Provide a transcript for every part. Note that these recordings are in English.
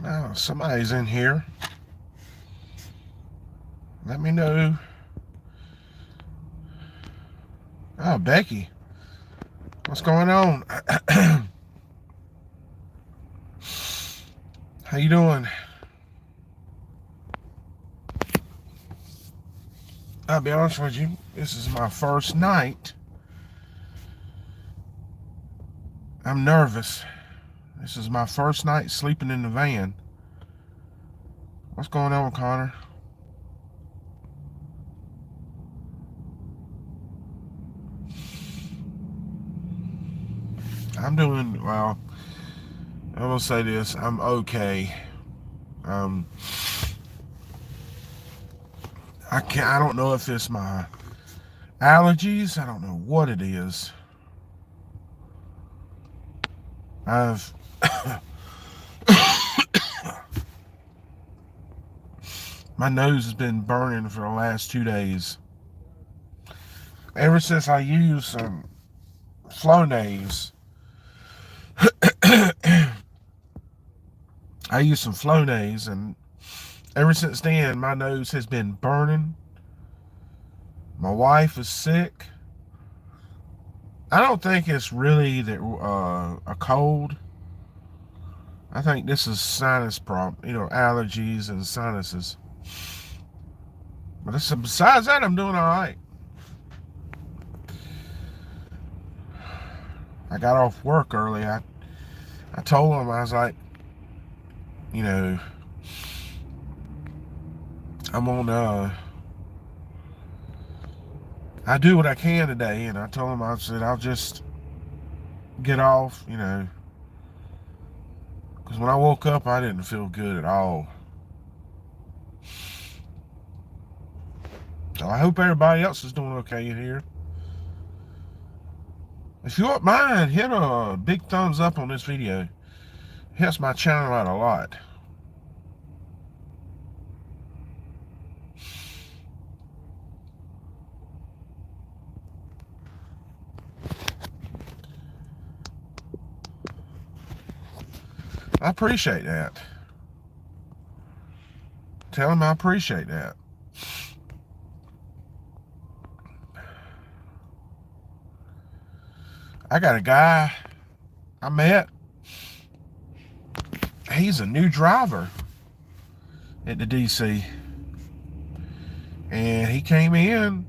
Oh, somebody's in here. Let me know. Oh, Becky. What's going on? How you doing? I'll be honest with you. This is my first night. I'm nervous. This is my first night sleeping in the van. What's going on, Connor? I'm doing well. I will say this. I'm okay. Um, I don't know if it's my allergies. I don't know what it is. I've My nose has been burning for the last 2 days. Ever since I used some Flonase, I used some Flonase, and ever since then, my nose has been burning. My wife is sick. I don't think it's really a cold. I think this is sinus problem, allergies and sinuses. But besides that, I'm doing all right. I got off work early. I told him, I was like, you know, I'm on, I do what I can today. And I told him, I said, I'll just get off, because when I woke up, I didn't feel good at all. So I hope everybody else is doing okay in here. If you wouldn't mind, hit a big thumbs up on this video. It helps my channel out a lot. I appreciate that. Tell him I appreciate that. I got a guy I met. He's a new driver at the DC. And he came into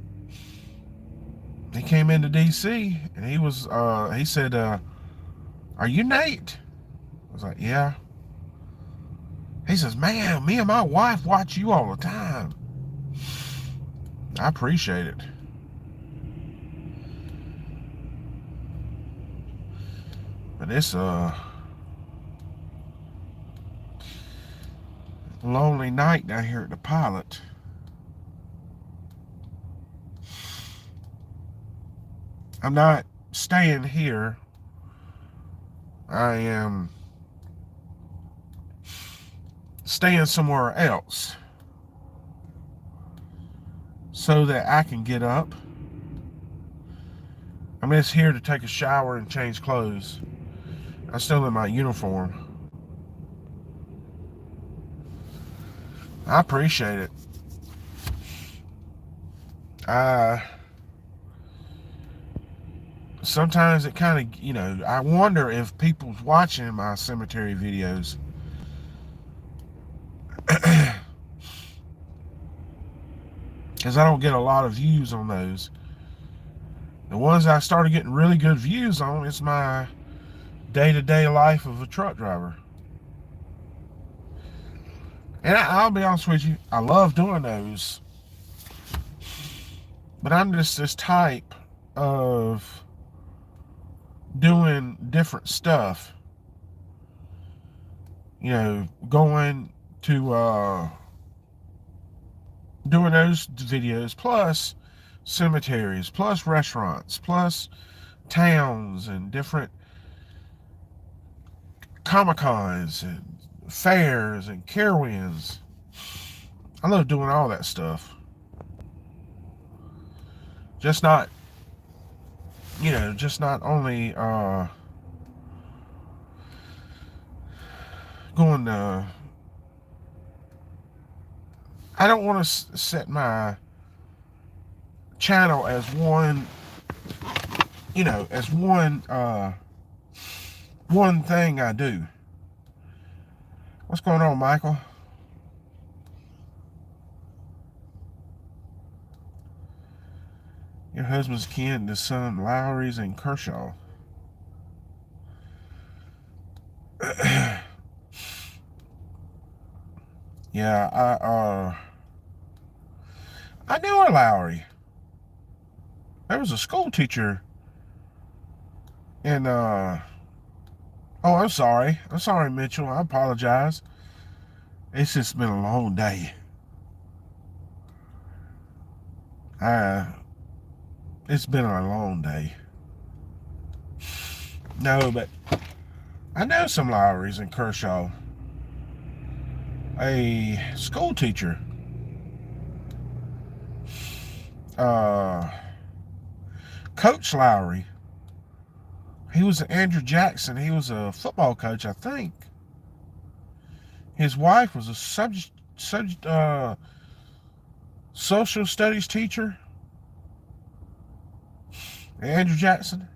DC, and he said, are you Nate? I was like, yeah. He says, man, me and my wife watch you all the time. I appreciate it. But it's a lonely night down here at the Pilot. I'm not staying here. I am staying somewhere else so that I can get up. I'm just here to take a shower and change clothes. I'm still in my uniform. I appreciate it. Sometimes it kind of, I wonder if people's watching my cemetery videos because I don't get a lot of views on those. The ones I started getting really good views on is my day-to-day life of a truck driver. And I'll be honest with you, I love doing those. But I'm just this type of doing different stuff. Going to doing those videos, plus cemeteries, plus restaurants, plus towns and different Comic-Cons and fairs and Carowinds. I love doing all that stuff. Just not only going to I don't want to set my channel as one, as one thing I do. What's going on, Michael? Your husband's kin to son Lowry's and Kershaw. Yeah, I knew a Lowry. There was a school teacher in oh, I'm sorry, Mitchell. I apologize. It's just been a long day. It's been a long day. No, but I know some Lowrys in Kershaw. A school teacher. Coach Lowry. He was Andrew Jackson. He was a football coach, I think. His wife was a social studies teacher. Andrew Jackson.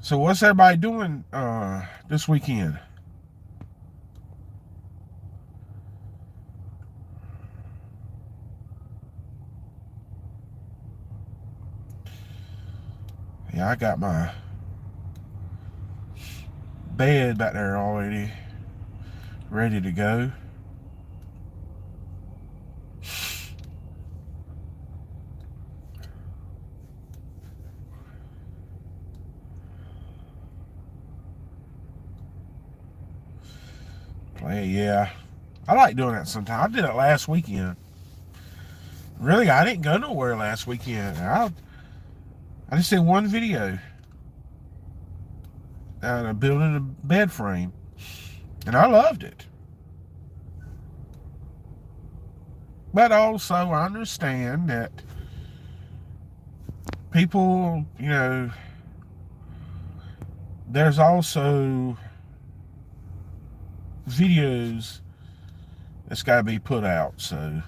So what's everybody doing this weekend? Yeah, I got my bed back there already ready to go. Yeah, I like doing that sometimes. I did it last weekend. Really, I didn't go nowhere last weekend. I just did one video. Building a bed frame. And I loved it. But also, I understand that people, there's also videos that's got to be put out. So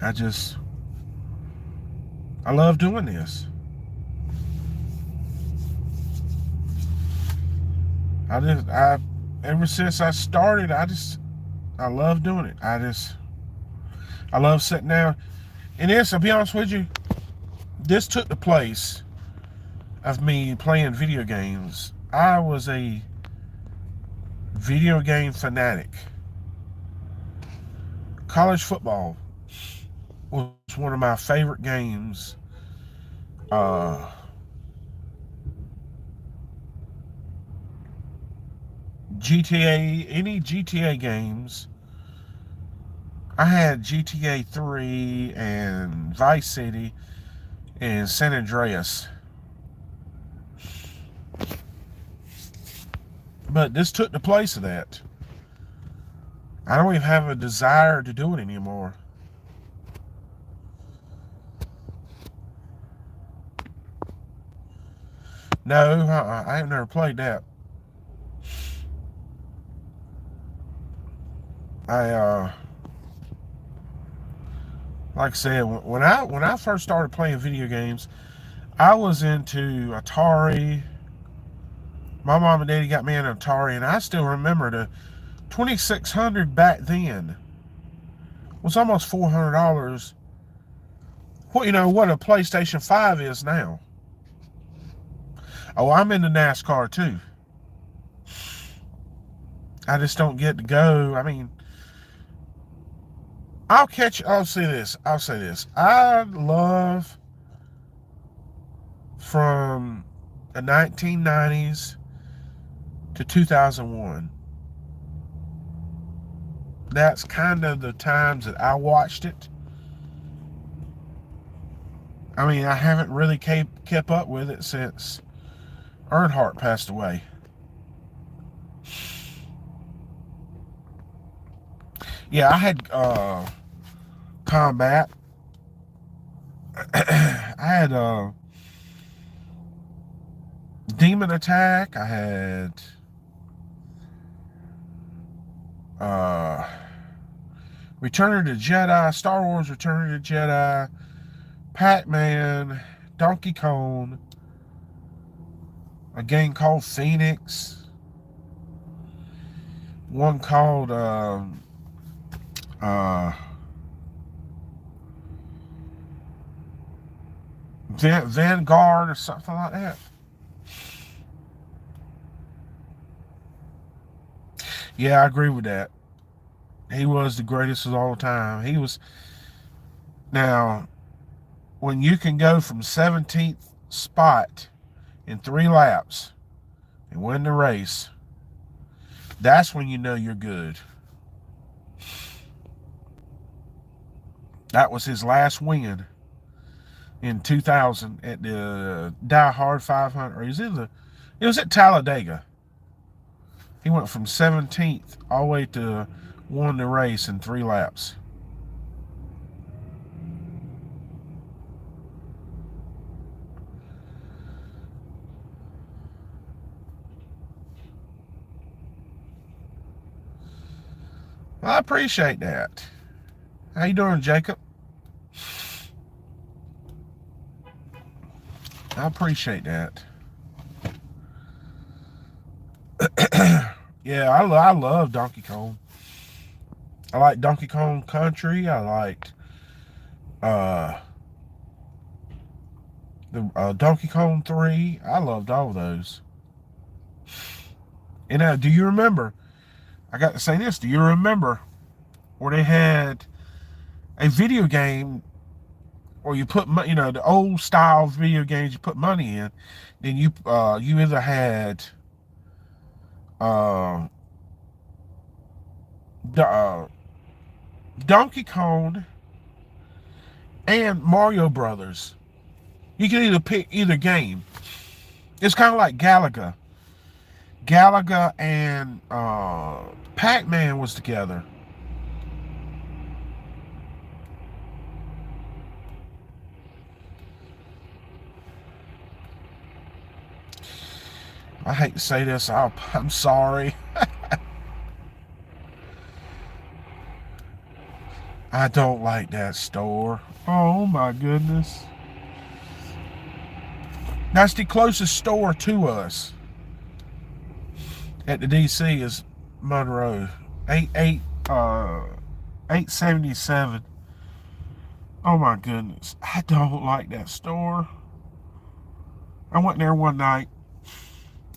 I love doing this. Ever since I started, I love doing it. I love sitting down. And this, I'll be honest with you, this took the place of me playing video games. I was a video game fanatic. College football was one of my favorite games. GTA, any GTA games. I had GTA 3 and Vice City and San Andreas. But this took the place of that. I don't even have a desire to do it anymore. No, I have never played that. Like I said, when I first started playing video games, I was into Atari. My mom and daddy got me into Atari, and I still remember the 2600 back then was almost $400. What a PlayStation 5 is now. Oh, I'm into NASCAR too. I just don't get to go. I mean, I'll say this. I love from the 1990s to 2001. That's kind of the times that I watched it. I mean, I haven't really kept up with it since Earnhardt passed away. Yeah, I had Combat. I had Demon Attack. I had uh, Return of the Jedi, Star Wars Return of the Jedi, Pac-Man, Donkey Kong, a game called Phoenix, one called uh, Vanguard or something like that. Yeah, I agree with that. He was the greatest of all time. He was. Now, when you can go from 17th spot in 3 laps and win the race, that's when you know you're good. That was his last win in 2000 at the Die Hard 500. Or it was at Talladega. He went from 17th all the way to won the race in 3 laps. Well, I appreciate that. How you doing, Jacob? I appreciate that. Yeah, I love Donkey Kong. I like Donkey Kong Country. I liked uh, the Donkey Kong 3. I loved all of those. And do you remember? I got to say this. Do you remember where they had a video game where you put the old style video games you put money in, then you either had uh, Donkey Kong and Mario Brothers. You can either pick either game. It's kind of like Galaga. Galaga and Pac-Man was together. I hate to say this. I'm sorry. I don't like that store. Oh my goodness. That's the closest store to us at the DC is Monroe. 877. Oh my goodness. I don't like that store. I went there one night.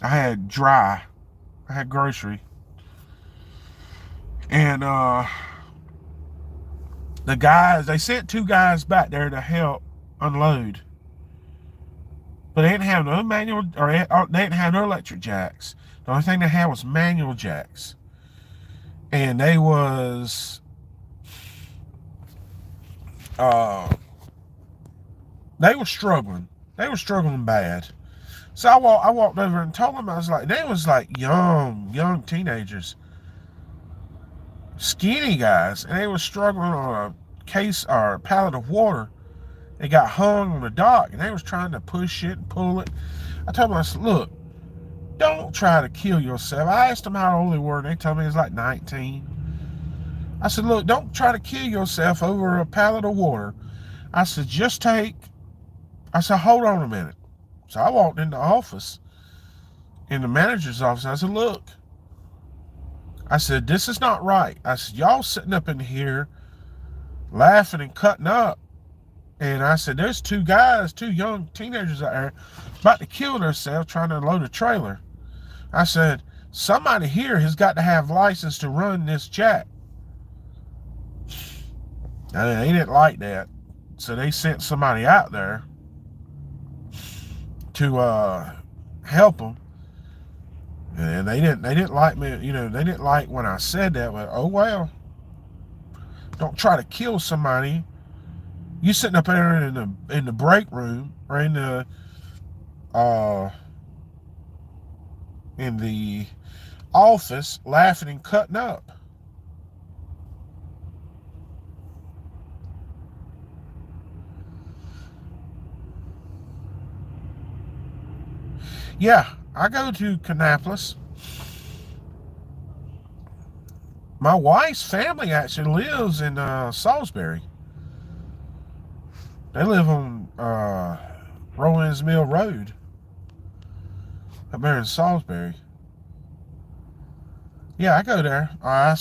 I had grocery. And they sent 2 guys back there to help unload. But they didn't have no manual, or they didn't have no electric jacks. The only thing they had was manual jacks. And they was they were struggling. They were struggling bad. So I walked over and told them, they was like young teenagers, skinny guys, and they were struggling on a case or a pallet of water. They got hung on the dock, and they was trying to push it and pull it. I told them, I said, look, don't try to kill yourself. I asked them how old they were, and they told me it was like 19. I said, look, don't try to kill yourself over a pallet of water. I said, hold on a minute. So I walked in the office, in the manager's office. I said, look, I said, this is not right. I said, y'all sitting up in here laughing and cutting up. And I said, there's 2 young teenagers out there about to kill themselves trying to load a trailer. I said, somebody here has got to have license to run this jack. And they didn't like that. So they sent somebody out there to help them. And they didn't like me, they didn't like when I said that, but oh well. Don't try to kill somebody. You sitting up there in the break room or in the office laughing and cutting up. Yeah, I go to Kannapolis. My wife's family actually lives in Salisbury. They live on Rowlands Mill Road up there in Salisbury. Yeah, I go there. I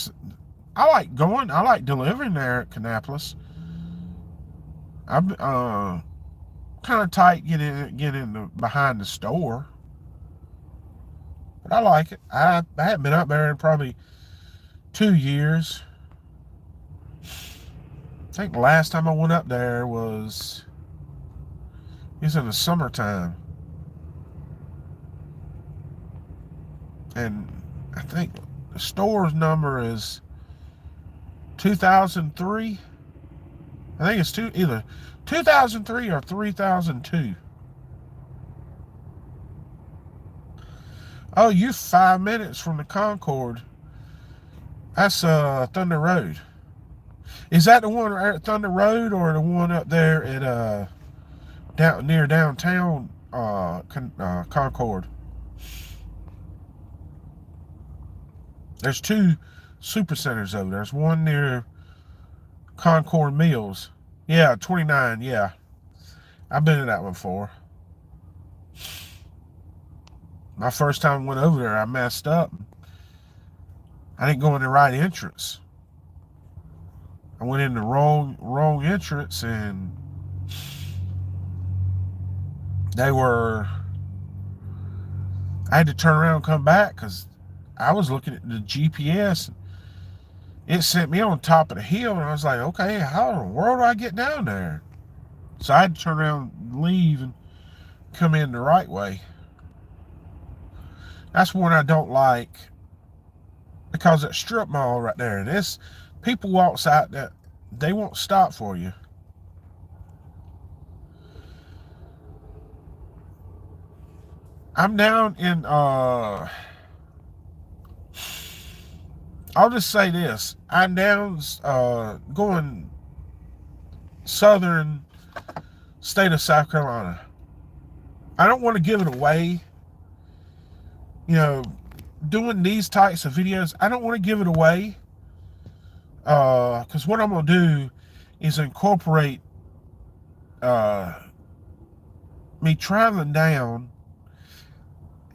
like going. I like delivering there at Kannapolis. I'm kind of tight getting behind the store, but I like it. I haven't been up there in probably 2 years. I think the last time I went up there was in the summertime, and I think the store's number is 2003. I think it's either 2003 or 3002. Oh, you're 5 minutes from the Concord. That's Thunder Road. Is that the one at Thunder Road or the one up there at near downtown Concord? There's two super centers over there. There's one near Concord Mills. Yeah, 29. Yeah, I've been to that one before. My first time I went over there, I messed up. I didn't go in the right entrance. I went in the wrong entrance, and I had to turn around and come back because I was looking at the GPS. It sent me on top of the hill, and I was like, okay, how in the world do I get down there? So I had to turn around, leave, and come in the right way. That's one I don't like, because that strip mall right there, people walks out that they won't stop for you. I'm down in I'll just say this. I'm down going southern state of South Carolina. I don't want to give it away. You know, doing these types of videos, I don't want to give it away. Because what I'm going to do is incorporate me traveling down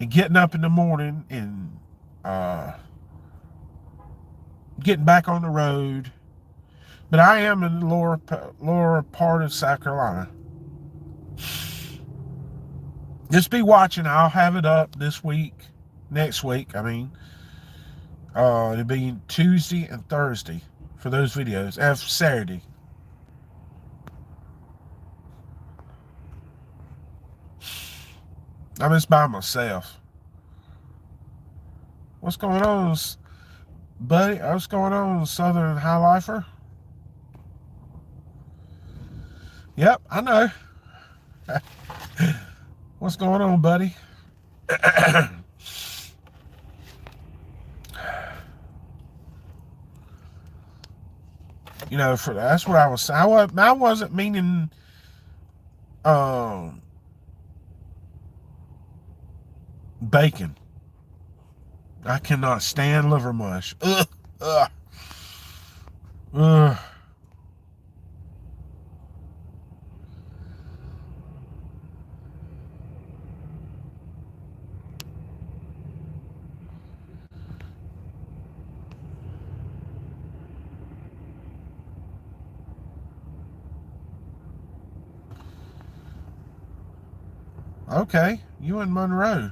and getting up in the morning and getting back on the road. But I am in the lower part of South Carolina. Just be watching. I'll have it up next week. I mean, it'll be Tuesday and Thursday for those videos. And Saturday. I'm just by myself. What's going on, buddy? What's going on, Southern High Lifer? Yep, I know. What's going on, buddy? You know, that's what I was saying. I wasn't meaning bacon. I cannot stand liver mush. Ugh. Ugh. Ugh. Okay, you in Monroe.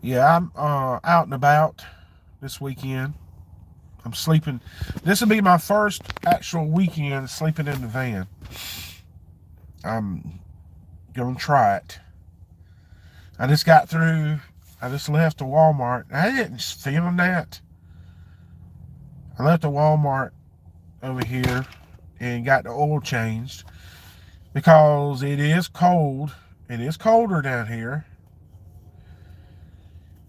Yeah, I'm out and about this weekend. I'm sleeping. This will be my first actual weekend sleeping in the van. I'm gonna try it. I just left the Walmart. I didn't film that. I left the Walmart over here and got the oil changed because it is cold. It is colder down here.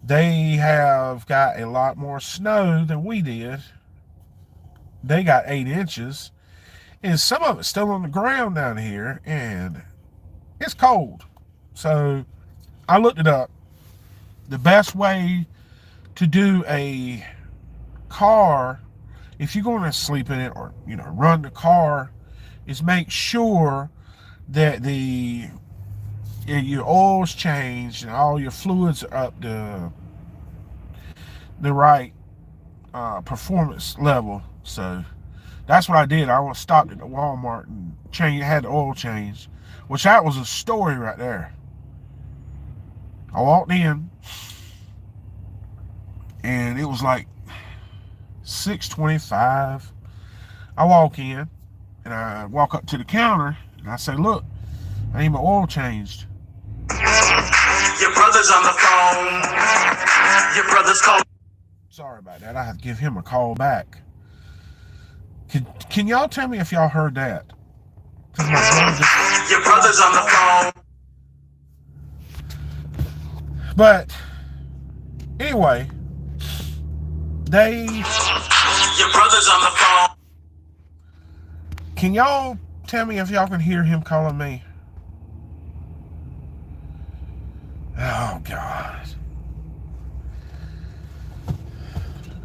They have got a lot more snow than we did. They got 8 inches. is some of it's still on the ground down here, and it's cold. So I looked it up. The best way to do a car, if you're going to sleep in it or run the car, is make sure that your oil's changed and all your fluids are up to the right performance level. So that's what I did. I stopped at the Walmart and had the oil changed, which that was a story right there. I walked in and it was like 6:25. I walk in and I walk up to the counter and I say, look, I need my oil changed. Your brother's on the phone. Your brother's calling. Sorry about that. I have to give him a call back. Can y'all tell me if y'all heard that? Your brother's on the phone. But anyway, Your brother's on the phone. Can y'all tell me if y'all can hear him calling me? Oh God.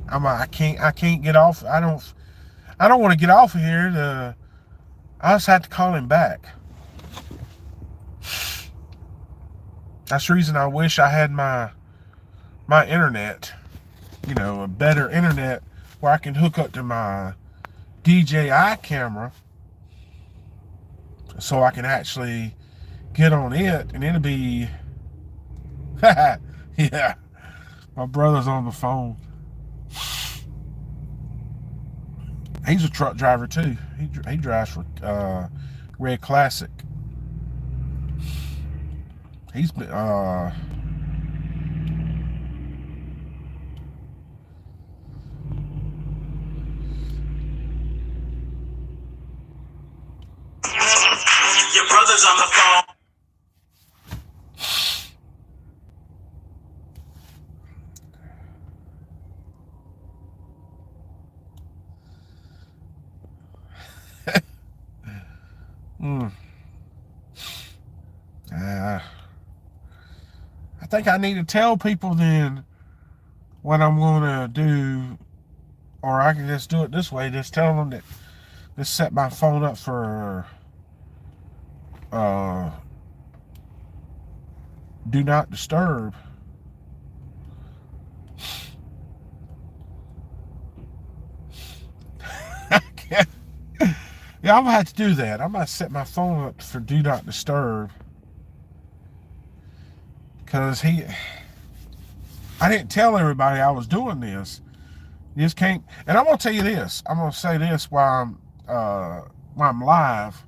I can't get off. I don't want to get off of here. I just have to call him back. That's the reason I wish I had my internet, a better internet where I can hook up to my DJI camera so I can actually get on it, and it'll be yeah, my brother's on the phone. He's a truck driver too. He drives for Red Classic. He's been Your brother's on the phone. I think I need to tell people then what I'm going to do, or I can just do it this way. Just tell them that just set my phone up for do not disturb. Yeah, I'm gonna have to do that. I'm gonna set my phone up for do not disturb, because I didn't tell everybody I was doing this. You just can't. And I'm gonna tell you this. I'm gonna say this while I'm live.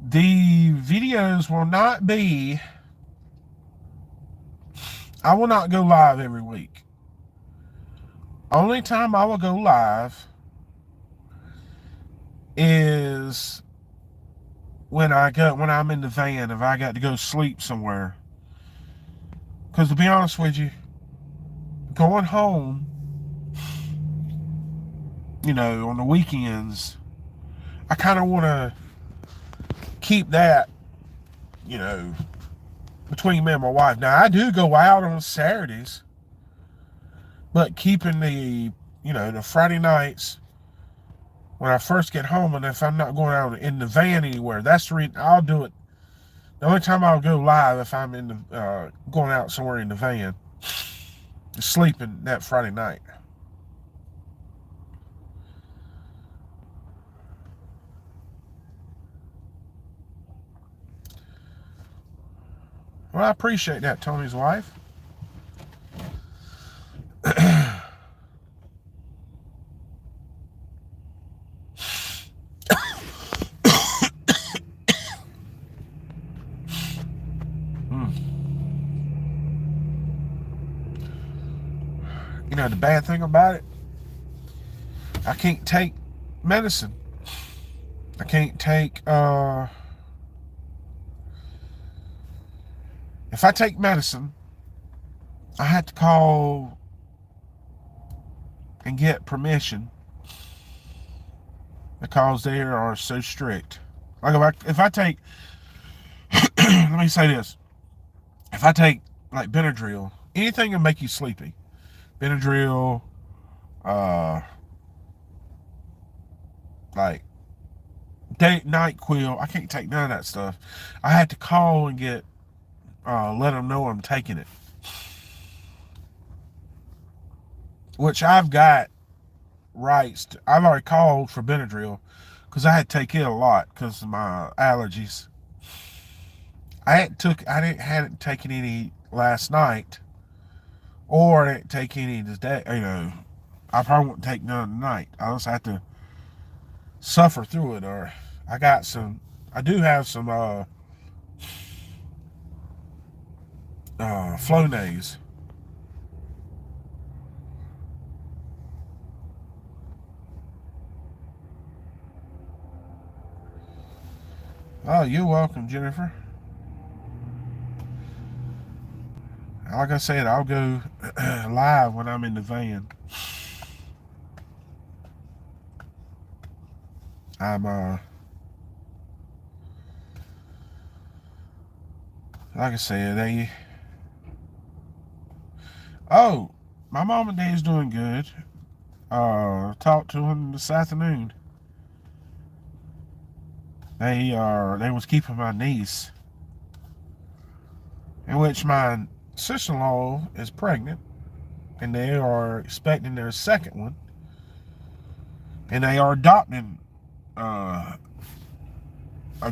The videos will not be. I will not go live every week. Only time I will go live is when I'm in the van, if I got to go sleep somewhere. Because to be honest with you, going home, on the weekends, I kind of want to keep that, between me and my wife. Now, I do go out on Saturdays, but keeping the Friday nights when I first get home, and if I'm not going out in the van anywhere, that's the reason I'll do it. The only time I'll go live if I'm in the going out somewhere in the van, sleeping that Friday night. Well, I appreciate that, Tony's wife. The bad thing about it, I can't take medicine. I can't take, if I take medicine, I have to call and get permission because they are so strict. Like if I take, let me say this: if I take like Benadryl, anything to make you sleepy, Benadryl, like NyQuil, I can't take none of that stuff. I had to call and get, let them know I'm taking it, which I've got rights. I've already called for Benadryl because I had to take it a lot because of my allergies. I hadn't taken any last night, or I didn't take any today. You know, I probably won't take none tonight. I just have to suffer through it. Or I do have some Flonase. Oh, you're welcome, Jennifer. Like I said, I'll go live when I'm in the van. I'm like I said, my mom and dad's doing good. Talked to them this afternoon. They was keeping my niece, in which my sister-in-law is pregnant, and they are expecting their second one, and they are adopting a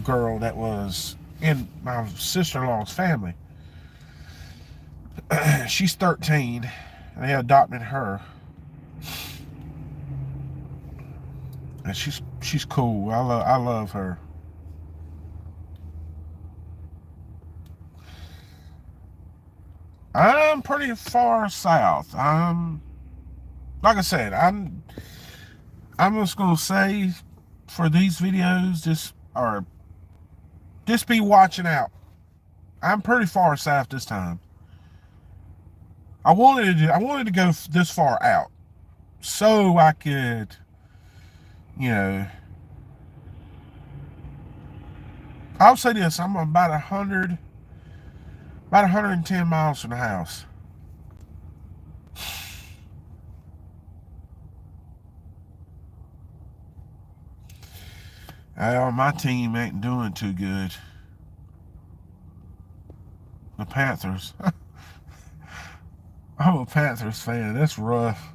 girl that was in my sister-in-law's family. She's 13, and they adopted her, and she's cool. I love her. I'm pretty far south. Like I said, I'm just gonna say for these videos, just be watching out. I'm pretty far south this time. I wanted to go this far out so I could, you know, I'll say this: I'm about 110 miles from the house. My team ain't doing too good. The Panthers. I'm a Panthers fan. That's rough.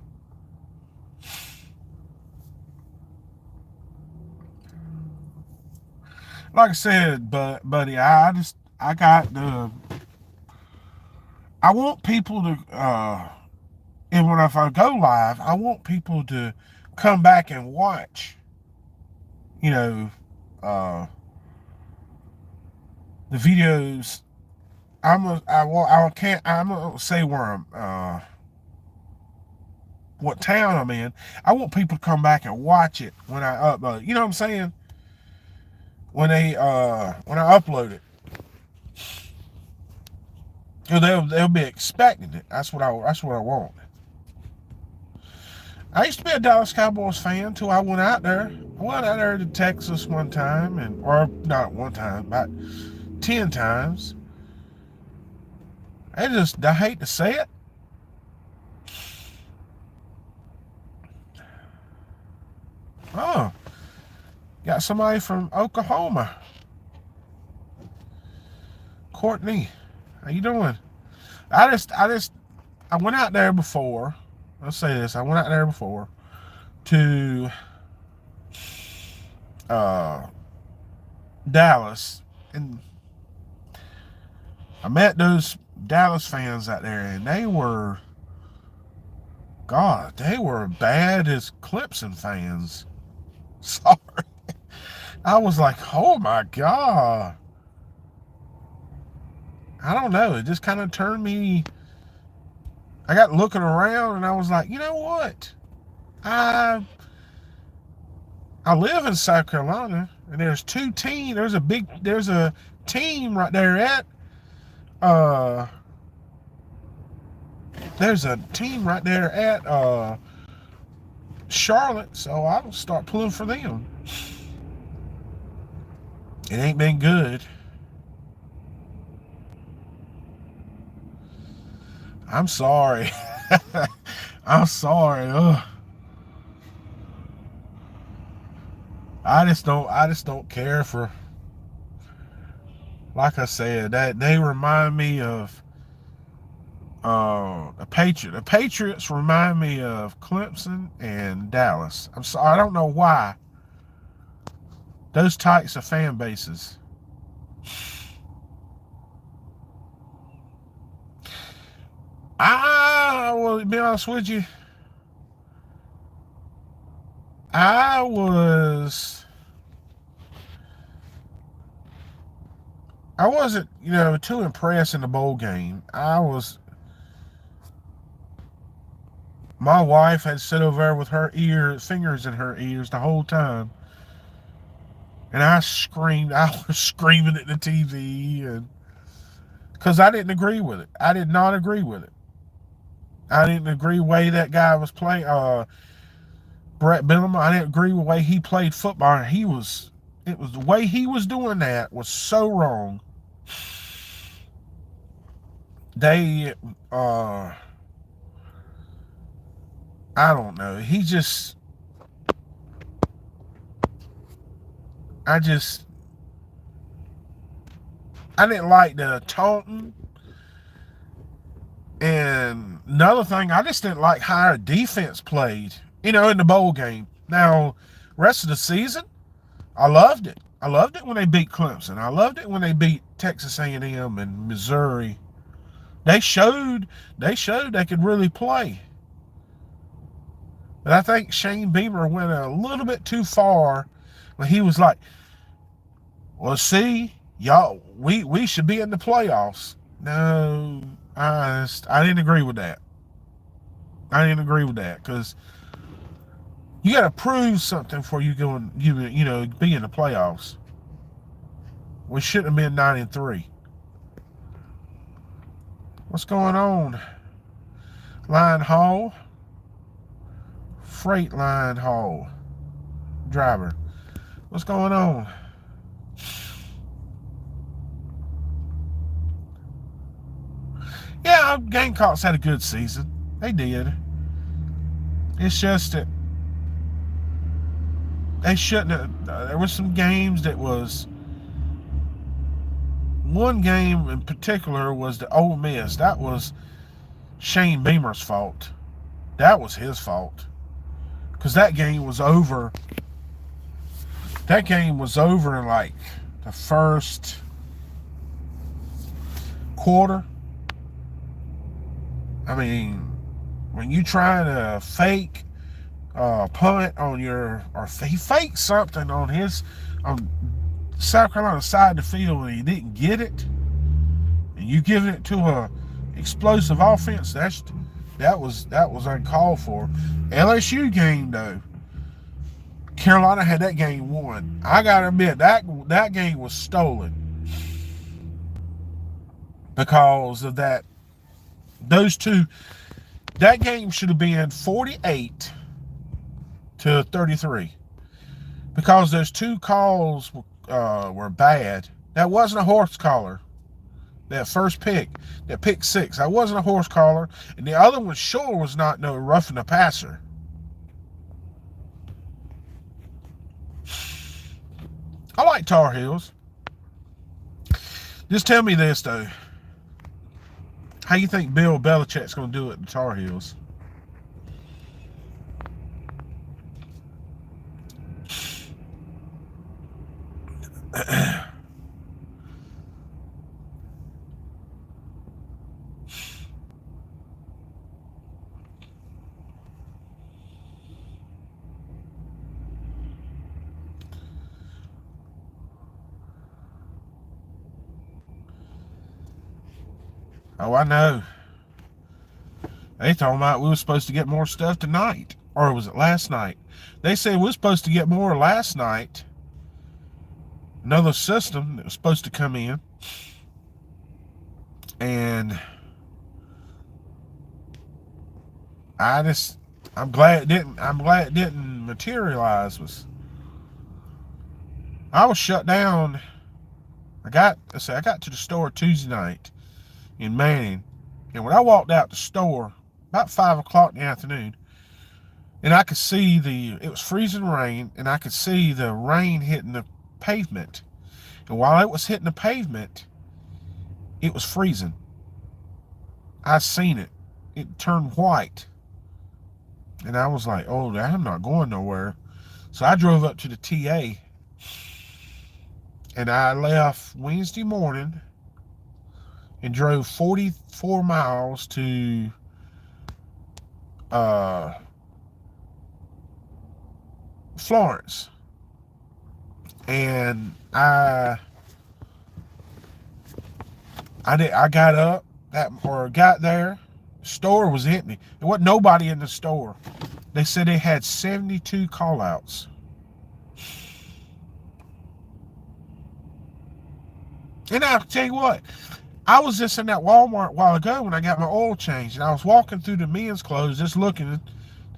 Like I said, buddy, I want people to, and if I go live, I want people to come back and watch, you know, the videos. I'm gonna say where I'm, what town I'm in. I want people to come back and watch it when I upload. You know what I'm saying? When I upload it, they'll be expecting it. That's what I want. I used to be a Dallas Cowboys fan till I went out there. I went out there to Texas one time, or not one time, about 10 times. I hate to say it. Oh, got somebody from Oklahoma. Courtney, how you doing? I went out there before. Let's say this. I went out there before to Dallas, and I met those Dallas fans out there, and they were bad as Clemson fans. Sorry. I was like, oh my God. I don't know. It just kind of turned me. I got looking around, and I was like, you know what? I live in South Carolina, and there's two teams. There's a team right there at Charlotte, so I'll start pulling for them. It ain't been good. I'm sorry. I'm sorry. Ugh. I just don't care for, like I said, that they remind me of the Patriots. The Patriots remind me of Clemson and Dallas. I'm sorry, I don't know why. Those types of fan bases. I will be honest with you. I wasn't, too impressed in the bowl game. My wife had sit over there with her fingers in her ears the whole time. And I was screaming at the TV, and because I didn't agree with it. I did not agree with it. I didn't agree with the way that guy was playing, Brett Bielema. I didn't agree with the way he played football. It was the way he was doing that was so wrong. They, I don't know. I didn't like the taunting. And another thing, I just didn't like how our defense played, in the bowl game. Now, rest of the season, I loved it. I loved it when they beat Clemson. I loved it when they beat Texas A&M and Missouri. They showed they could really play. But I think Shane Beamer went a little bit too far when he was like, well, see, y'all, we should be in the playoffs. No, I didn't agree with that. I didn't agree with that because you got to prove something before you be in the playoffs. We shouldn't have been 9-3. What's going on? Line haul, freight line haul driver. What's going on? Yeah, Gamecocks had a good season. They did. It's just that they shouldn't have. There were some games that was. One game in particular was the Ole Miss. That was Shane Beamer's fault. That was his fault. Because that game was over. That game was over in like the first quarter. I mean, when you try to fake punt on he faked something on South Carolina side of the field and he didn't get it, and you giving it to a explosive offense, that was uncalled for. LSU game though, Carolina had that game won. I gotta admit that game was stolen because of that. Those two, that game should have been 48-33 because those two calls were bad. That wasn't a horse collar. That first pick, that pick 6, that wasn't a horse collar, and the other one sure was not no roughing the passer. I like Tar Heels. Just tell me this though. How you think Bill Belichick's going to do it at the Tar Heels? Oh, I know. They talking about we were supposed to get more stuff tonight. Or was it last night? They said we were supposed to get more last night. Another system that was supposed to come in. And I'm glad it didn't materialize. I was shut down. I got to the store Tuesday night in Manning, and when I walked out the store about 5 o'clock in the afternoon, and I could see it was freezing rain, and I could see the rain hitting the pavement. And while it was hitting the pavement, it was freezing. I seen it. It turned white. And I was like, oh, I'm not going nowhere. So I drove up to the TA, and I left Wednesday morning and drove 44 miles to Florence. And I got up got there. The store was empty. There wasn't nobody in the store. They said they had 72 call outs. And I'll tell you what, I was just in that Walmart a while ago when I got my oil changed, and I was walking through the men's clothes just looking,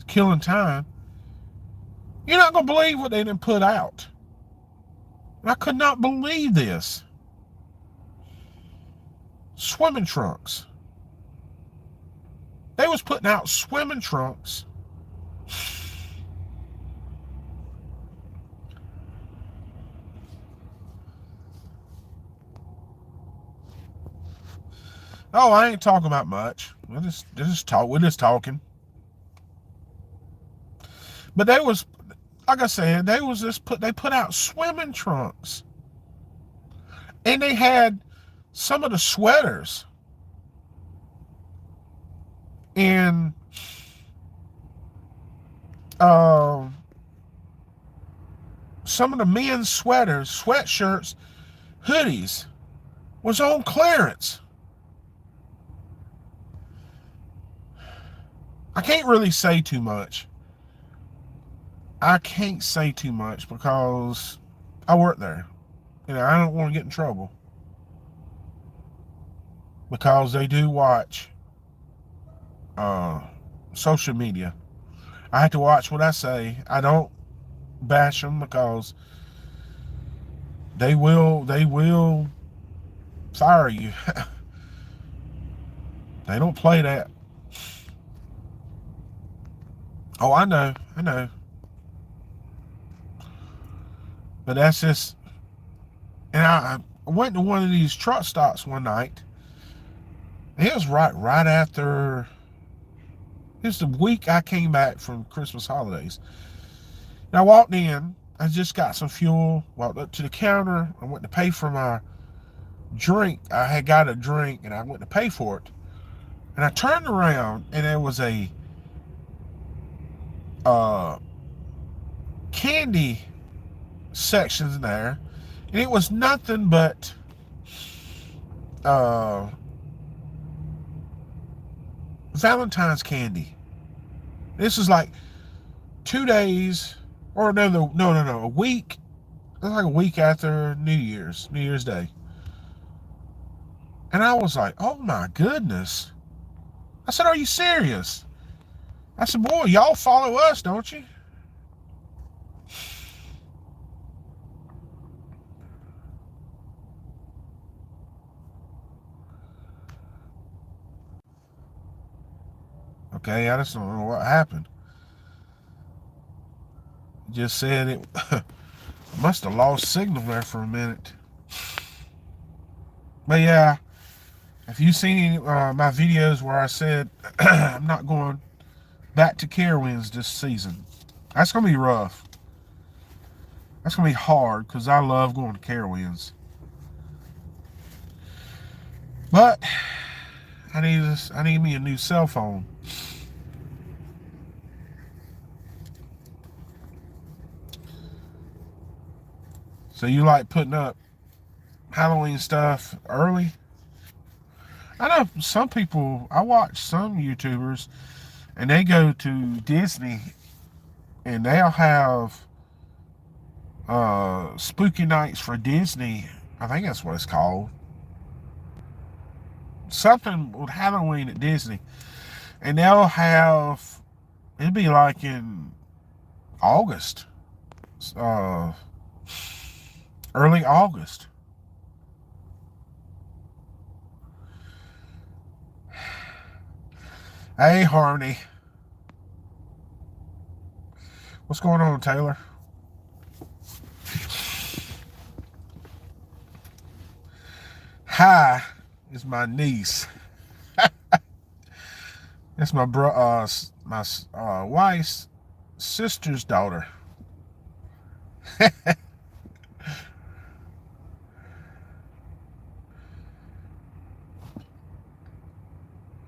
killing time. You're not going to believe what they didn't put out. And I could not believe this. Swimming trunks. They was putting out swimming trunks. Oh, I ain't talking about much. We're just talking. But they was, like I said, they put out swimming trunks. And they had some of the sweaters. And some of the men's sweaters, sweatshirts, hoodies was on clearance. I can't really say too much. I can't say too much because I work there. I don't want to get in trouble. Because they do watch social media. I have to watch what I say. I don't bash them because they will fire you. They don't play that. Oh, I know. But that's just, and I went to one of these truck stops one night. It was right after, it was the week I came back from Christmas holidays. And I walked in, I just got some fuel, walked up to the counter, I went to pay for my drink. I had got a drink and I went to pay for it. And I turned around and there was a candy sections there, and it was nothing but Valentine's candy. This is like 2 days, or no, a week. It was like a week after New Year's Day. And I was like, oh my goodness. I said, are you serious? I said, boy, y'all follow us, don't you? Okay, I just don't know what happened. Just said it must have lost signal there for a minute. But yeah, if you've seen my videos where I said I'm not going back to Carowinds this season, that's going to be rough. That's going to be hard because I love going to Carowinds. But I need me a new cell phone. So you like putting up Halloween stuff early? I know some people, I watch some YouTubers, and they go to Disney, and they'll have spooky nights for Disney. I think that's what it's called. Something with Halloween at Disney. And they'll have, it'd be like in August. early August. Hey, Harmony. What's going on, Taylor? Hi is my niece. That's my wife's sister's daughter.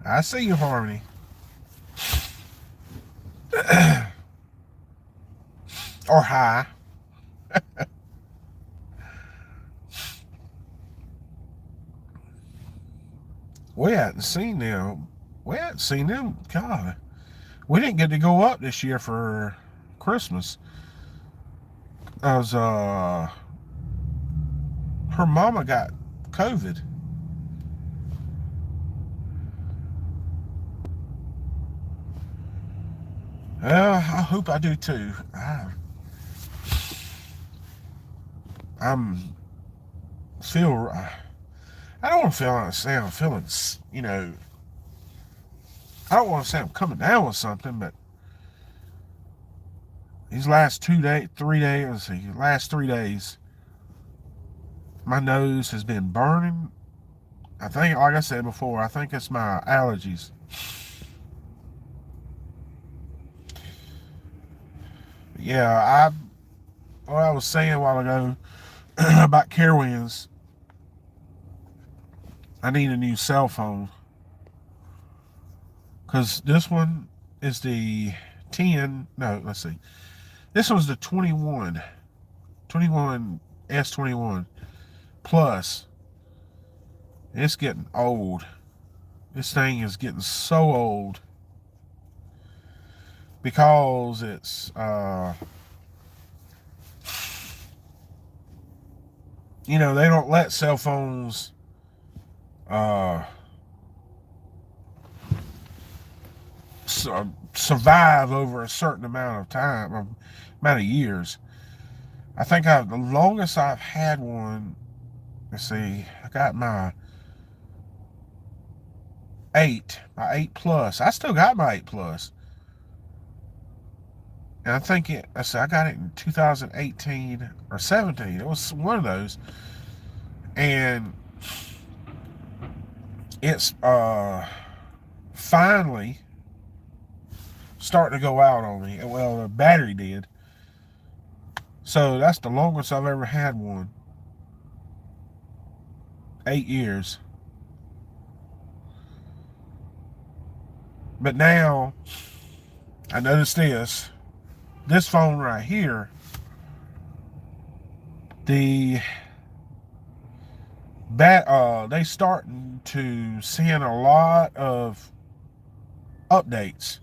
I see you, Harmony. Or hi. We hadn't seen them. God, we didn't get to go up this year for Christmas. Her mama got COVID. Well, I hope I do too. I don't want to say I'm feeling, I don't want to say I'm coming down with something, but these last 3 days, my nose has been burning. I think, like I said before, I think it's my allergies. Yeah, what I was saying a while ago about Carowinds, I need a new cell phone. Because this one is the 10, no, let's see. This one's the 21 S21 Plus. It's getting old. This thing is getting so old. Because it's, they don't let cell phones, survive over a certain amount of time, amount of years. I think the longest I've had one, let's see, I got my 8 Plus. I still got my 8 Plus. And I think I got it in 2018 or 17. It was one of those. And it's finally starting to go out on me. Well, the battery did. So that's the longest I've ever had one. 8 years. But now, I noticed this phone right here, they starting to send a lot of updates.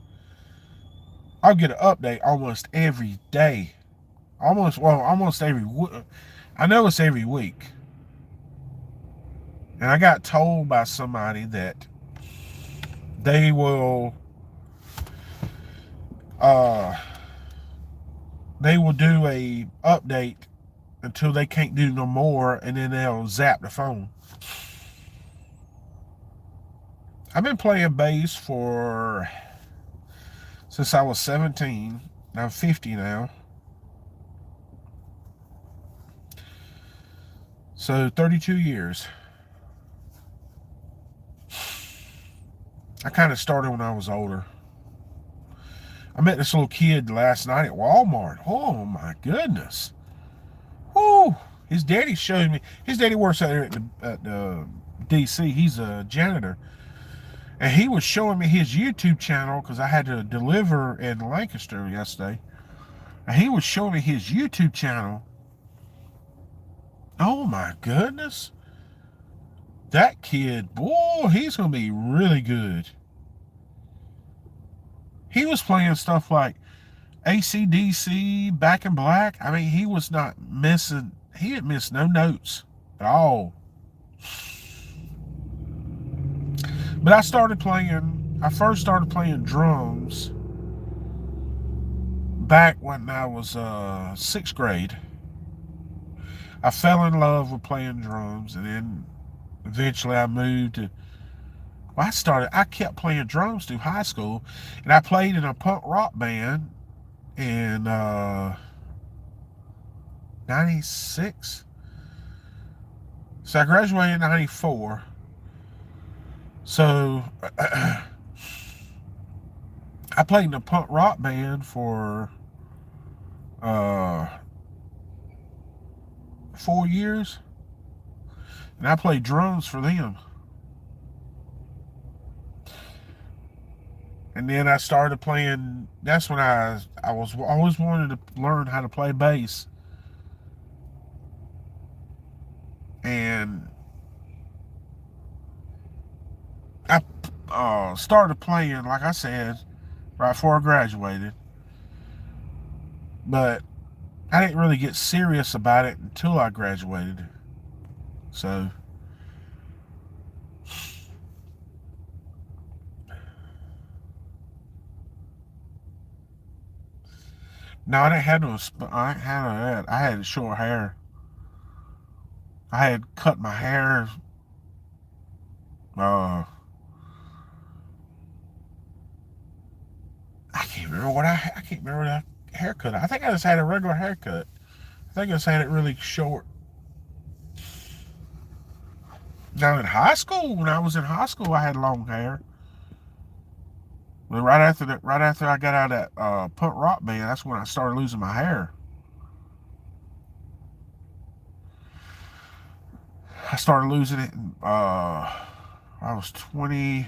I'll get an update almost every day. Almost every week. I know it's every week. And I got told by somebody that they will do a update until they can't do no more, and then they'll zap the phone. I've been playing bass since I was 17. I'm 50 now. So 32 years. I kind of started when I was older. I met this little kid last night at Walmart. Oh my goodness. Whoo. His daddy showed me. His daddy works out there at the DC. He's a janitor. And he was showing me his YouTube channel because I had to deliver in Lancaster yesterday. And he was showing me his YouTube channel. Oh my goodness. That kid, boy, he's going to be really good. He was playing stuff like AC/DC, Back in Black. I mean, he was not missing, he didn't miss no notes at all. But I first started playing drums back when I was 6th grade. I fell in love with playing drums, and then eventually I moved to. Well, I kept playing drums through high school, and I played in a punk rock band in '96. So I graduated in '94. So I played in a punk rock band for uh, 4 years, and I played drums for them. And then I started playing. That's when I was always wanted to learn how to play bass, and I started playing, like I said, right before I graduated. But I didn't really get serious about it until I graduated. So no, I didn't have no. I didn't have no that. I had short hair. I had cut my hair. Uh, I can't remember what I can't remember that haircut. I think I just had a regular haircut. I think I just had it really short. Now in high school, when I was in high school, I had long hair. But right after I got out of that punk rock band, that's when I started losing my hair. I started losing it. I was 23.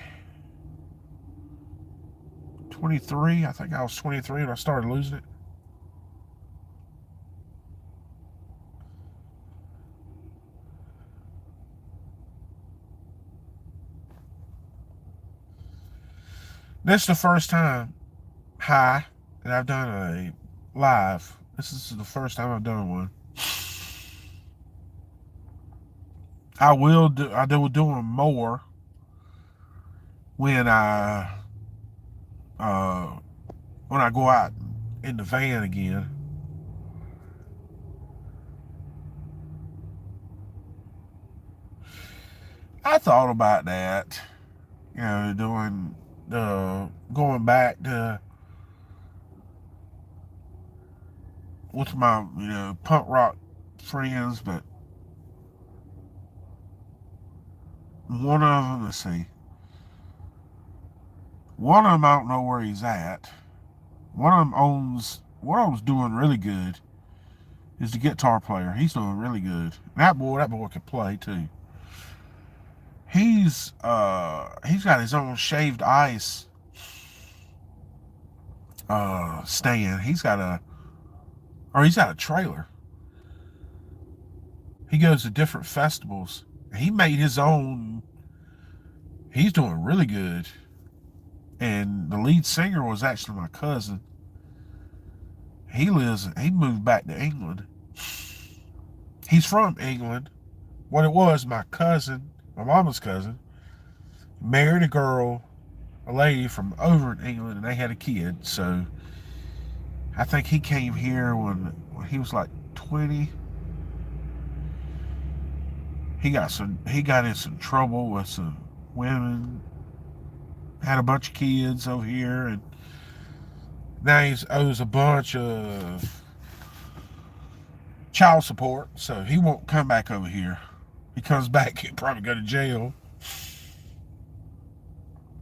I think I was 23 when I started losing it. This is the first time, that I've done a live. This is the first time I've done one. I will do them more when I go out in the van again. I thought about that, doing going back to with my punk rock friends, but one of them, let's see, one of them I don't know where he's at. One of them's doing really good. Is the guitar player? He's doing really good. That boy can play too. He's got his own shaved ice stand. He's got a trailer. He goes to different festivals. He made his own. He's doing really good. And the lead singer was actually my cousin. He moved back to England. He's from England. What it was, my cousin, my mama's cousin, married a lady from over in England, and they had a kid. So I think he came here when he was like 20. He got in some trouble with some women, had a bunch of kids over here, and now he owes a bunch of child support, so he won't come back over here. He comes back, he'll probably go to jail.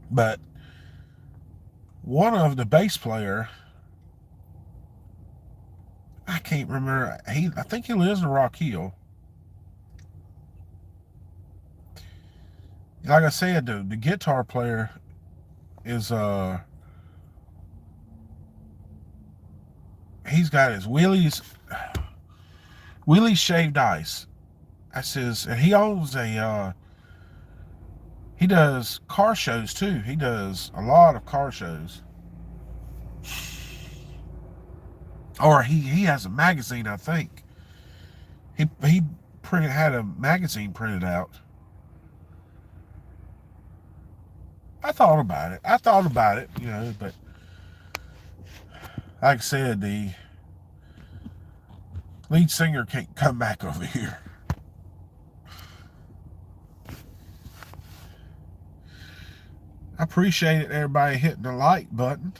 But one of the bass player, I can't remember. I think he lives in Rock Hill. Like I said, the guitar player is he's got his Willie's Shaved Ice. That's his, and he owns he does car shows too. He does a lot of car shows. Or he has a magazine, I think. He had a magazine printed out. I thought about it, but like I said, Lead singer can't come back over here. I appreciate it, everybody hitting the like button.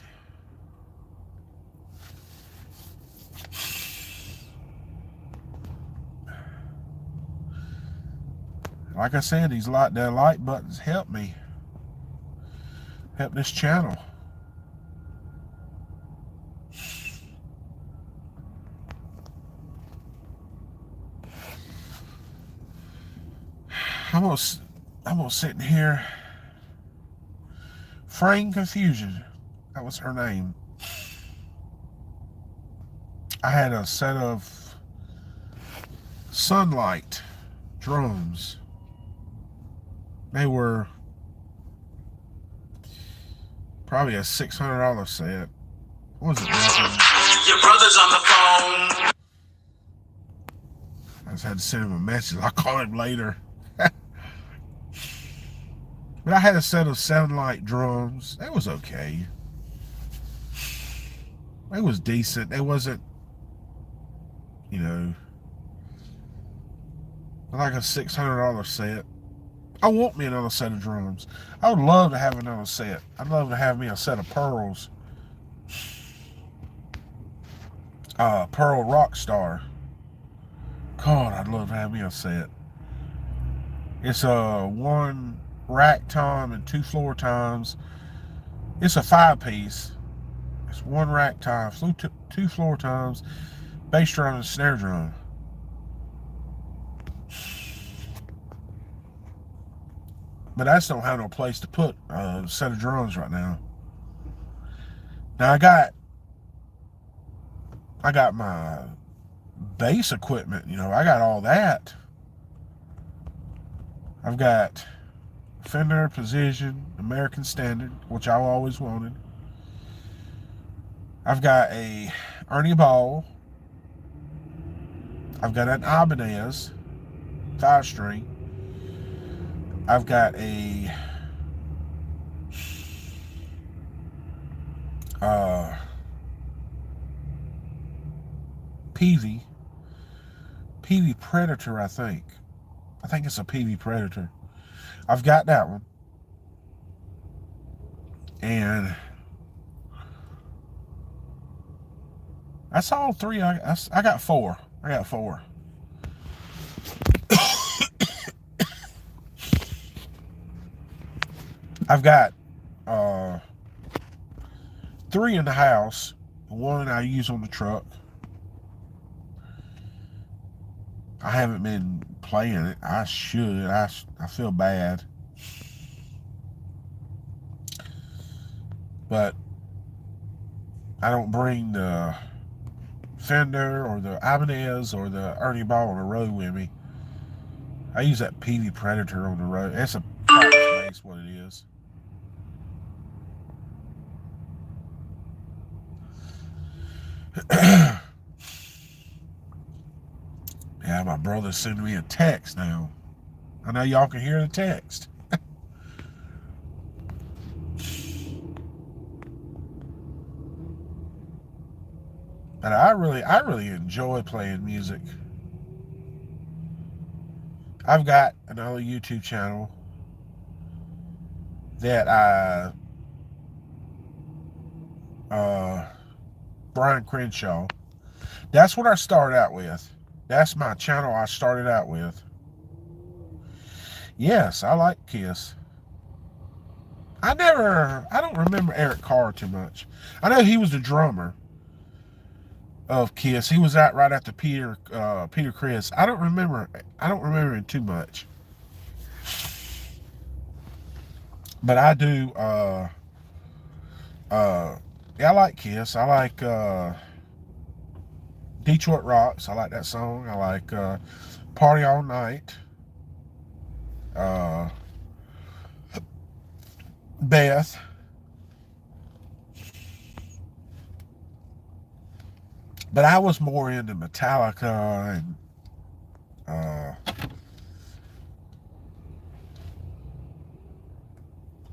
Like I said, the like buttons help me. Help this channel. I'm gonna sit in here. Frame Confusion. That was her name. I had a set of Sunlight drums. They were probably a $600 set. What was it? Your brother's on the phone. I just had to send him a message. I'll call him later. But I had a set of Sunlight drums. It was okay. It was decent. It wasn't, you know, like a $600 set. I want me another set of drums. I would love to have another set. I'd love to have me a set of Pearls. Pearl Rockstar. God, I'd love to have me a set. It's a 1 rack tom and 2 floor toms. It's a 5-piece. It's 1 rack tom, 2 floor toms, bass drum and snare drum. But I just don't have no place to put a set of drums right now. Now I got my bass equipment, you know, I got all that. I've got Fender Precision, American Standard, which I always wanted. I've got a Ernie Ball. I've got an Ibanez 5-string. I've got a Peavey Predator, I think it's a Peavey Predator. I've got that one, and that's all 3. I got 4. I got 4. I've got 3 in the house. 1 I use on the truck. I haven't been playing it. I should. I feel bad. But I don't bring the Fender or the Ibanez or the Ernie Ball on the road with me. I use that Peavey Predator on the road. That's a practice bass, what it is. Yeah, my brother's sending me a text now. I know y'all can hear the text. And I really enjoy playing music. I've got another YouTube channel that Brian Crenshaw. That's what I started out with. That's my channel I started out with. Yes, I like Kiss. I don't remember Eric Carr too much. I know he was the drummer of Kiss. He was out right after Peter Criss. I don't remember him too much. But I do yeah, I like Kiss. I like Detroit Rocks. I like that song. I like Party All Night. Beth. But I was more into Metallica and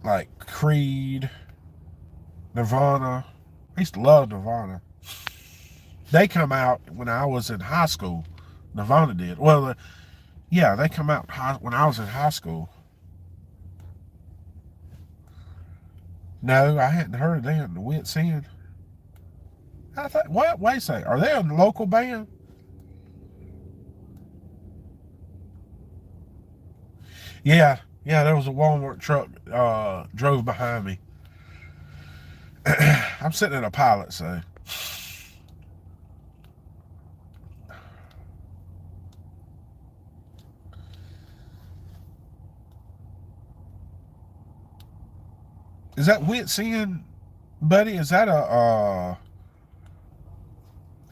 like Creed, Nirvana. I used to love Nirvana. They come out when I was in high school. Nirvana did. Well, yeah, they come out when I was in high school. No, I hadn't heard of them. The Wits End. I thought, what? Wait a second. Are they a local band? Yeah, there was a Walmart truck drove behind me. I'm sitting in a Pilot, so. Is that Wits End, buddy? Is that a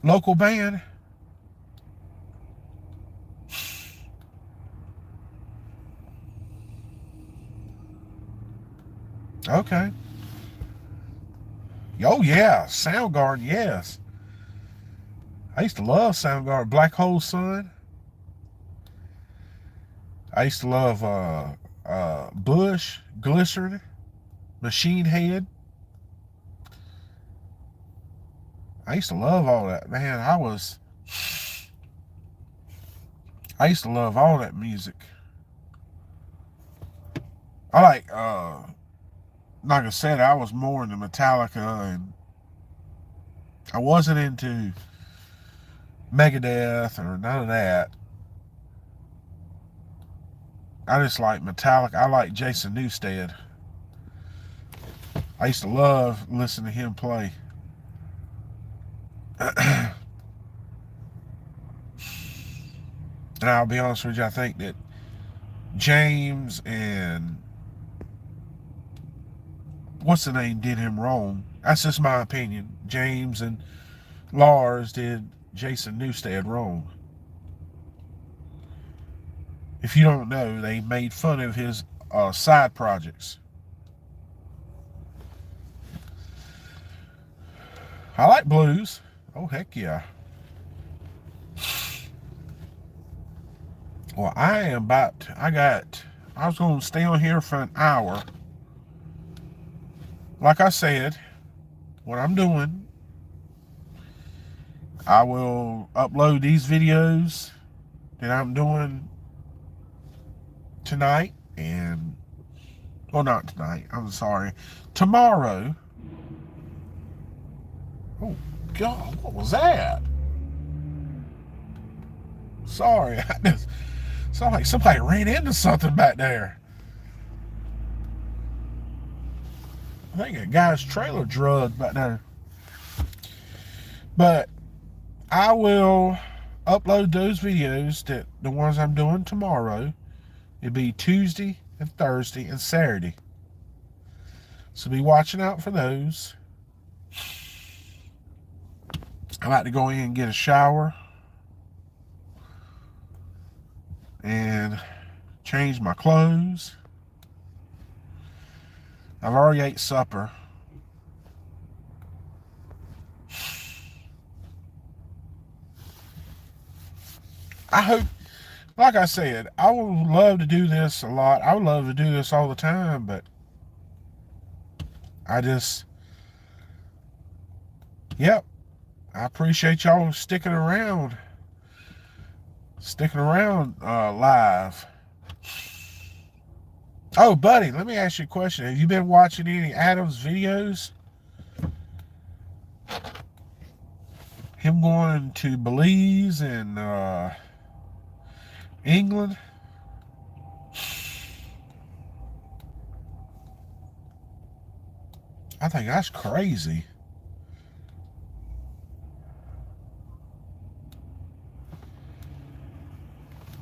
local band? Okay. Oh yeah, Soundgarden, yes. I used to love Soundgarden. Black Hole Sun. I used to love Bush, Glycerin, Machine Head. I used to love all that. Man, I used to love all that music. I like I said, I was more into Metallica, and I wasn't into Megadeth or none of that. I just like Metallica. I like Jason Newsted. I used to love listening to him play. And I'll be honest with you, I think that James and what's the name did him wrong. That's just my opinion. James and Lars did Jason Newsted wrong. If you don't know, they made fun of his side projects. I like blues. Oh, heck yeah. Well, I was going to stay on here for an hour. Like I said, what I'm doing, I will upload these videos that I'm doing tonight and, well, not tonight, I'm sorry, tomorrow. Oh, God, what was that? Sorry, I just sounded like somebody ran into something back there. I think a guy's trailer drugged back there. But I will upload those videos, that the ones I'm doing tomorrow. It'll be Tuesday and Thursday and Saturday. So be watching out for those. I'm about to go in and get a shower and change my clothes. I've already ate supper. I hope, like I said, I would love to do this a lot. I would love to do this all the time, but yep, I appreciate y'all sticking around live. Oh, buddy, let me ask you a question. Have you been watching any Adam's videos? Him going to Belize and England? I think that's crazy.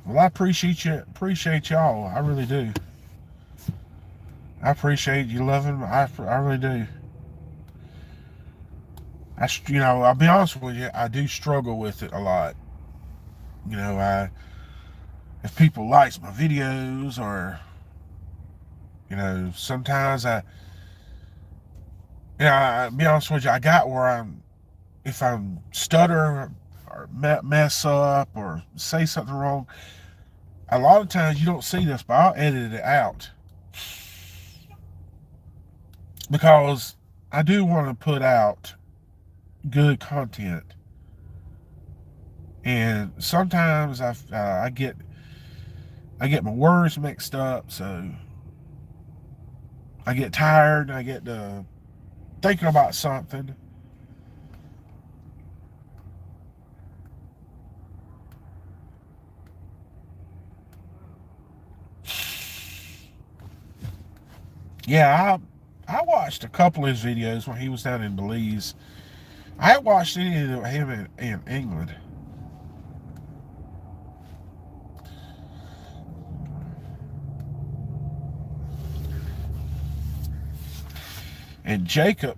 Well, I appreciate y'all. I really do. I appreciate you loving me. I really do. I'll be honest with you, I do struggle with it a lot. If people like my videos, or, sometimes I'll be honest with you, I got where if I'm stutter or mess up or say something wrong, a lot of times you don't see this, but I'll edit it out. Because I do want to put out good content. And sometimes I get my words mixed up, so I get tired and I get to thinking about something. Yeah, I watched a couple of his videos when he was down in Belize. I haven't watched any of him in England. And Jacob.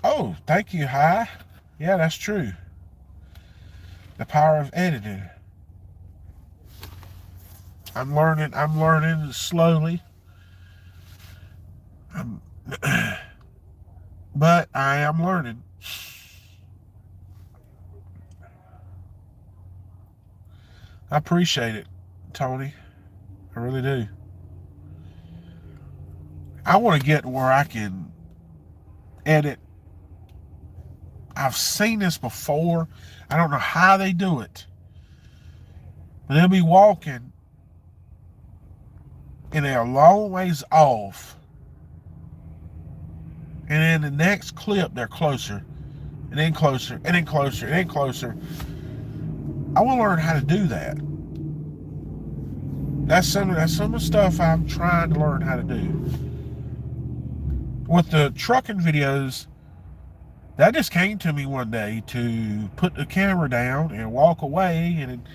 Oh, thank you, Hi. Yeah, that's true. The power of editing. I'm learning slowly. But I am learning. I appreciate it, Tony. I really do. I want to get where I can edit. I've seen this before. I don't know how they do it. But they'll be walking and they're a long ways off. And then the next clip, they're closer. And then closer, and then closer, and then closer. I want to learn how to do that. That's some of the stuff I'm trying to learn how to do. With the trucking videos, that just came to me one day to put the camera down and walk away. And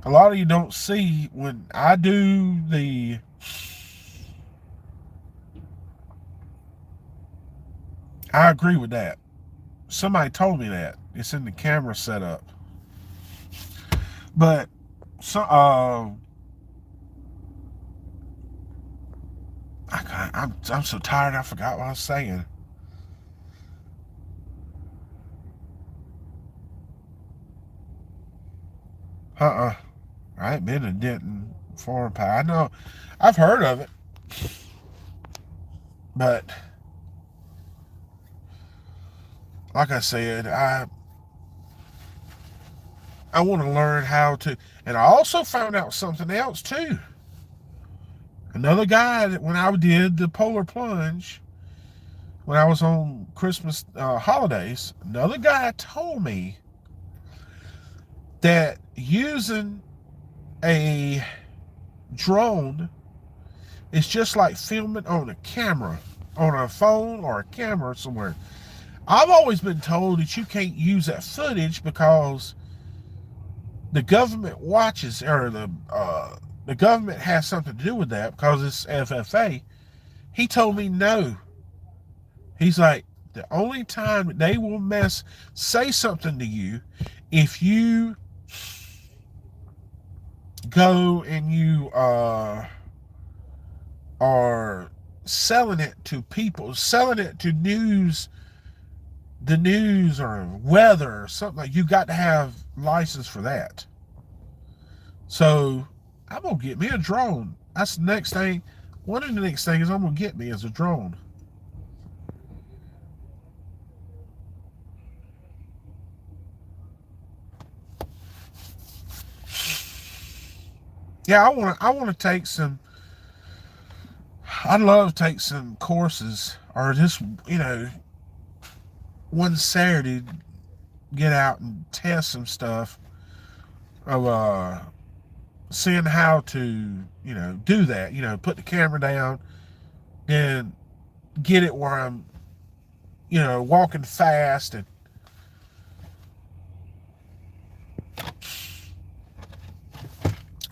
a lot of you don't see when I do the I agree with that. Somebody told me that. It's in the camera setup. But so I'm so tired I forgot what I was saying. I ain't been to Denton Foreign Pie. I know I've heard of it. But like I said, I want to learn how to, and I also found out something else too. Another guy that when I did the polar plunge, when I was on Christmas holidays, another guy told me that using a drone is just like filming on a camera, on a phone or a camera somewhere. I've always been told that you can't use that footage because the government watches, or the government has something to do with that because it's FFA. He told me no. He's like, the only time they will say something to you if you go and you are selling it to people, selling it to the news or weather or something. Like, you got to have license for that. So I'm gonna get me a drone. That's the next thing. One of the next things I'm gonna get me is a drone. Yeah, I want to take some. I'd love to take some courses, or just, one Saturday, get out and test some stuff of seeing how to, do that. Put the camera down and get it where I'm, walking fast. And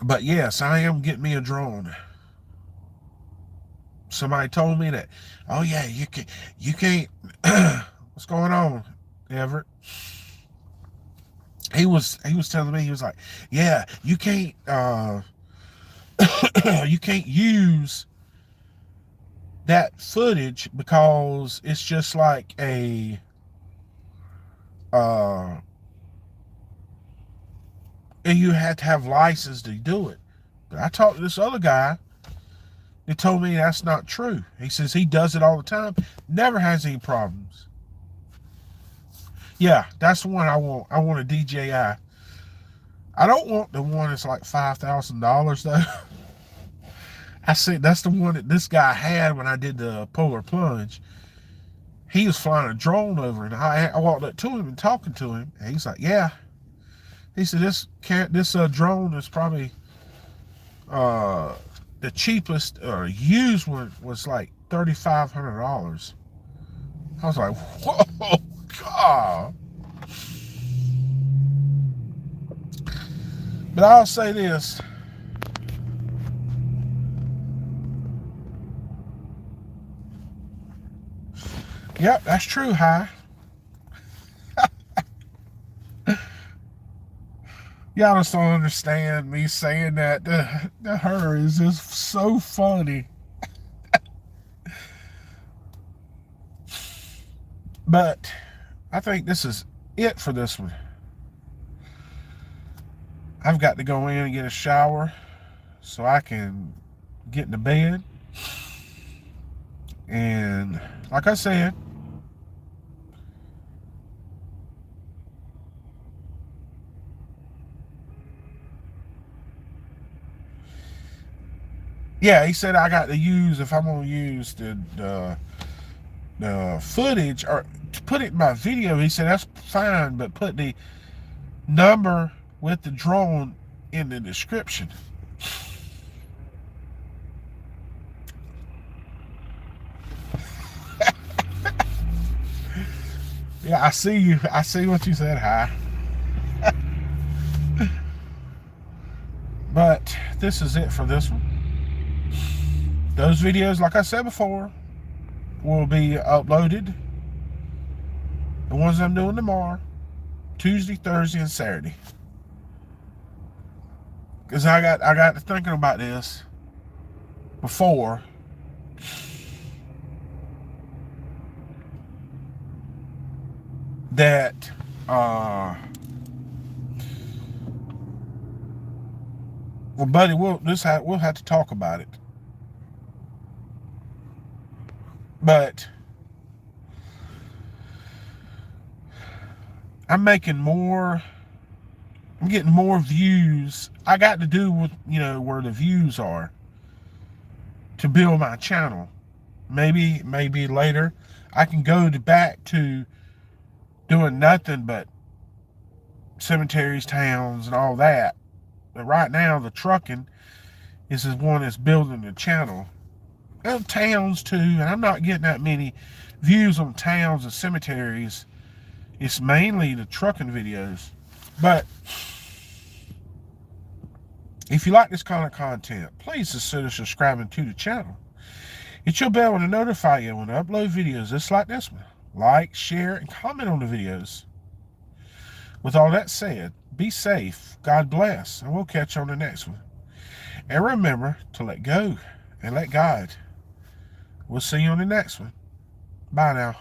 but yes, I am getting me a drone. Somebody told me that. Oh yeah, you can't. What's going on, Everett? He was telling me, he was like, yeah, you can't you can't use that footage because it's just like a and you have to have license to do it. But I talked to this other guy. He told me that's not true. He says he does it all the time, never has any problems. Yeah, that's the one I want. I want a DJI. I don't want the one that's like $5,000 though. I see that's the one that this guy had when I did the polar plunge. He was flying a drone over, and I walked up to him and talking to him, and he's like, "Yeah." He said, "This drone is probably the cheapest or used one was like $3,500." I was like, "Whoa, God!" But I'll say this. Yep, that's true, High. Y'all just don't understand me saying that to her is just so funny. But I think this is it for this one. I've got to go in and get a shower so I can get into bed. And like I said, yeah, he said I got to use, if I'm going to use the footage or to put it in my video, he said that's fine, but put the number with the drone in the description. Yeah, I see you. I see what you said, High. But this is it for this one. Those videos, like I said before, will be uploaded. The ones I'm doing tomorrow, Tuesday, Thursday, and Saturday. Because I got to thinking about this before. That well, buddy, we'll have to talk about it. But I'm getting more views. I got to do with, where the views are to build my channel. Maybe later I can go back to doing nothing but cemeteries, towns, and all that. But right now, the trucking is the one that's building the channel. And towns too, and I'm not getting that many views on towns and cemeteries. It's mainly the trucking videos. But if you like this kind of content, please consider subscribing to the channel. Hit your bell to notify you when I upload videos just like this one. Like, share, and comment on the videos. With all that said, be safe, God bless, and we'll catch you on the next one. And remember to let go and let God. We'll see you on the next one. Bye now.